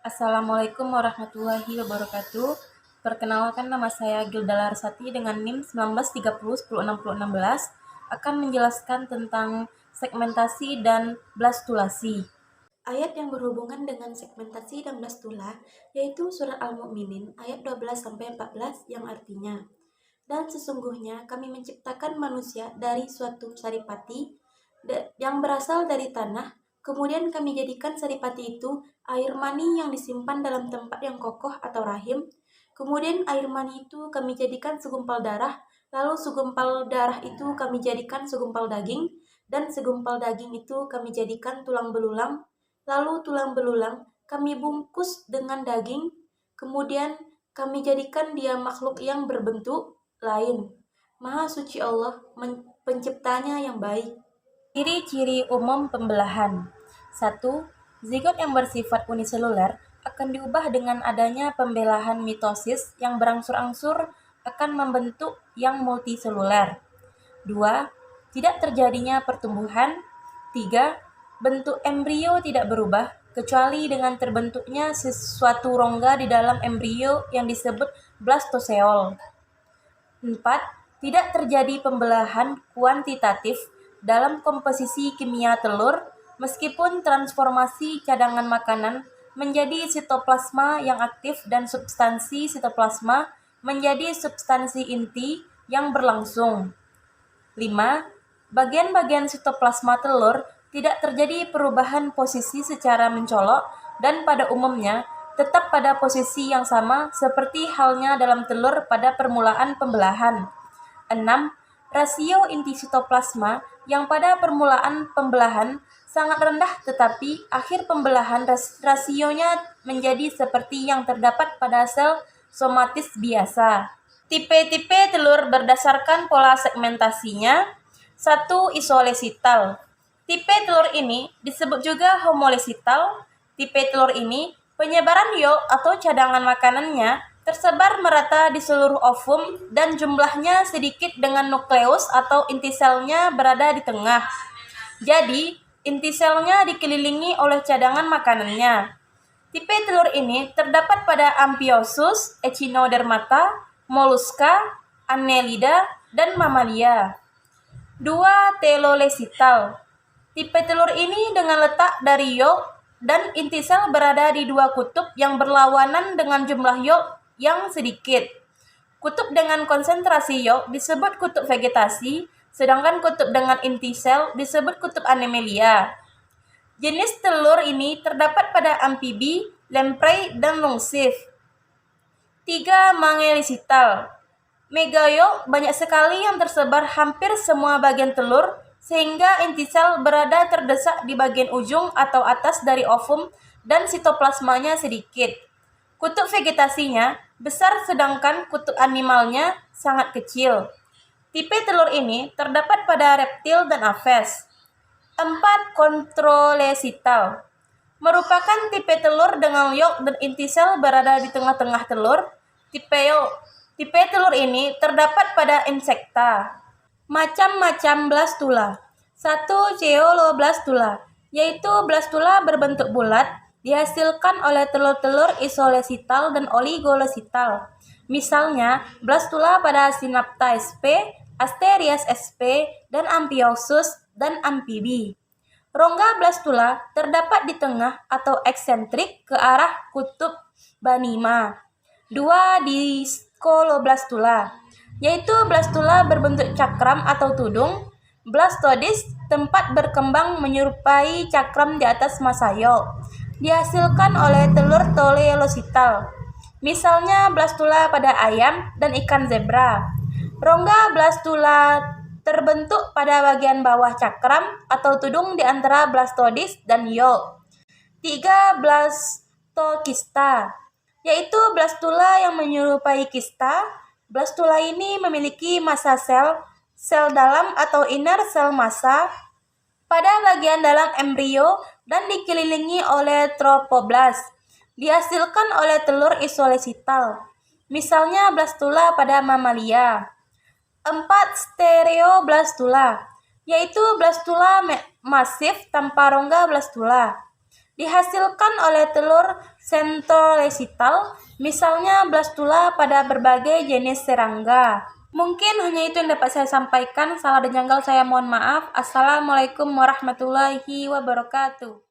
Assalamualaikum warahmatullahi wabarakatuh. Perkenalkan, nama saya Gilda Larsati dengan NIM 1930106016 akan menjelaskan tentang segmentasi dan blastulasi. Ayat yang berhubungan dengan segmentasi dan blastula yaitu surat Al-Mu'minin ayat 12-14 yang artinya, dan sesungguhnya kami menciptakan manusia dari suatu saripati yang berasal dari tanah. Kemudian kami jadikan saripati itu air mani yang disimpan dalam tempat yang kokoh atau rahim. Kemudian air mani itu kami jadikan segumpal darah. Lalu segumpal darah itu kami jadikan segumpal daging. Dan segumpal daging itu kami jadikan tulang belulang. Lalu tulang belulang kami bungkus dengan daging. Kemudian kami jadikan dia makhluk yang berbentuk lain. Maha suci Allah, penciptanya yang baik. Ciri-ciri umum pembelahan. 1. Zigot yang bersifat uniseluler akan diubah dengan adanya pembelahan mitosis yang berangsur-angsur akan membentuk yang multiseluler. 2. Tidak terjadinya pertumbuhan. 3. Bentuk embrio tidak berubah kecuali dengan terbentuknya sesuatu rongga di dalam embrio yang disebut blastoseol. 4. Tidak terjadi pembelahan kuantitatif dalam komposisi kimia telur, meskipun transformasi cadangan makanan menjadi sitoplasma yang aktif dan substansi sitoplasma menjadi substansi inti yang berlangsung. 5. Bagian-bagian sitoplasma telur tidak terjadi perubahan posisi secara mencolok dan pada umumnya tetap pada posisi yang sama seperti halnya dalam telur pada permulaan pembelahan. 6. Rasio inti sitoplasma yang pada permulaan pembelahan sangat rendah, tetapi akhir pembelahan rasionya menjadi seperti yang terdapat pada sel somatis biasa. Tipe-tipe telur berdasarkan pola segmentasinya. 1. Isolesital. Tipe telur ini disebut juga homolesital. Tipe telur ini penyebaran yolk atau cadangan makanannya tersebar merata di seluruh ovum dan jumlahnya sedikit dengan nukleus atau inti selnya berada di tengah. Jadi, inti selnya dikelilingi oleh cadangan makanannya. Tipe telur ini terdapat pada Amphiosus, Echinodermata, Mollusca, Annelida, dan Mamalia. 2. Telolesital. Tipe telur ini dengan letak dari yolk dan inti sel berada di dua kutub yang berlawanan dengan jumlah yolk yang sedikit. Kutub dengan konsentrasi yolk disebut kutub vegetasi, sedangkan kutub dengan inti sel disebut kutub Animalia. Jenis telur ini terdapat pada amfibi, lamprey, dan lungsif. 3. Mangelisital. Megayolk banyak sekali yang tersebar hampir semua bagian telur, sehingga inti sel berada terdesak di bagian ujung atau atas dari ovum dan sitoplasmanya sedikit. Kutub vegetasinya besar sedangkan kutub animalnya sangat kecil. Tipe telur ini terdapat pada reptil dan aves. 4. Kontrolesital. Merupakan tipe telur dengan yolk dan inti sel berada di tengah-tengah telur. Tipe telur ini terdapat pada insekta. Macam-macam blastula. 1. Ceoloblastula, yaitu blastula berbentuk bulat, dihasilkan oleh telur-telur isolesital dan oligolesital. Misalnya, blastula pada Synapta sp, Asterias sp, dan Amphiosus dan amfibi. Rongga blastula terdapat di tengah atau eksentrik ke arah kutub banima. 2. Discoloblastula, yaitu blastula berbentuk cakram atau tudung. Blastodis, tempat berkembang menyerupai cakram di atas massa yolk, dihasilkan oleh telur teleolesital. Misalnya blastula pada ayam dan ikan zebra. Rongga blastula terbentuk pada bagian bawah cakram atau tudung di antara blastodis dan yolk. 3. Blastokista, yaitu blastula yang menyerupai kista. Blastula ini memiliki massa sel dalam atau inner cell massa pada bagian dalam embrio dan dikelilingi oleh trofoblast, dihasilkan oleh telur isolesital. Misalnya blastula pada mamalia. 4. Stereoblastula, yaitu blastula masif tanpa rongga blastula. dihasilkan oleh telur centrolecital, misalnya blastula pada berbagai jenis serangga. Mungkin hanya itu yang dapat saya sampaikan. Salah dan janggal saya mohon maaf. Assalamualaikum warahmatullahi wabarakatuh.